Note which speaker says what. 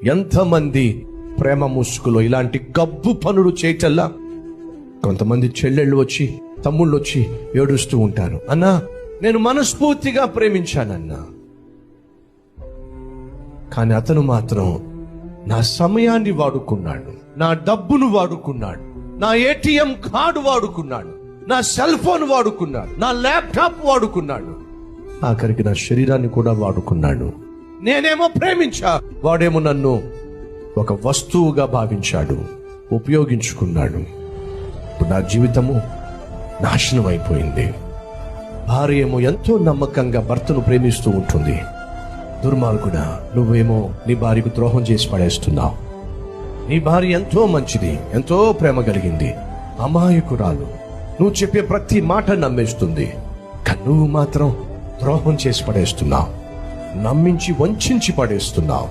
Speaker 1: ఎంతమంది ప్రేమ ముసుగులో ఇలాంటి గబ్బు పనులు చేయటల్లా కొంతమంది చెల్లెళ్ళు వచ్చి తమ్ముళ్ళు వచ్చి ఏడుస్తూ ఉంటారు, అన్నా నేను మనస్ఫూర్తిగా ప్రేమించానన్నా, కానీ అతను మాత్రం నా సమయాన్ని వాడుకున్నాడు, నా డబ్బును వాడుకున్నాడు, నా ఏటీఎం కార్డు వాడుకున్నాడు, నా సెల్ ఫోన్ వాడుకున్నాడు, నా ల్యాప్టాప్ వాడుకున్నాడు, ఆఖరికి నా శరీరాన్ని కూడా వాడుకున్నాడు. నేనేమో ప్రేమించా, వాడేమో నన్ను ఒక వస్తువుగా భావించాడు, ఉపయోగించుకున్నాడు. ఇప్పుడు నా జీవితము నాశనం అయిపోయింది. భార్య ఏమో ఎంతో నమ్మకంగా భర్తను ప్రేమిస్తూ ఉంటుంది. దుర్మార్గుడా, నువ్వేమో నీ భార్యకు ద్రోహం చేసి పడేస్తున్నావు. నీ భార్య ఎంతో మంచిది, ఎంతో ప్రేమ కలిగింది, అమాయకురాలు, నువ్వు చెప్పే ప్రతి మాట నమ్మేస్తుంది. కానీ నువ్వు మాత్రం ద్రోహం చేసి పడేస్తున్నావు, నమ్మించి వంచి పడేస్తున్నావు.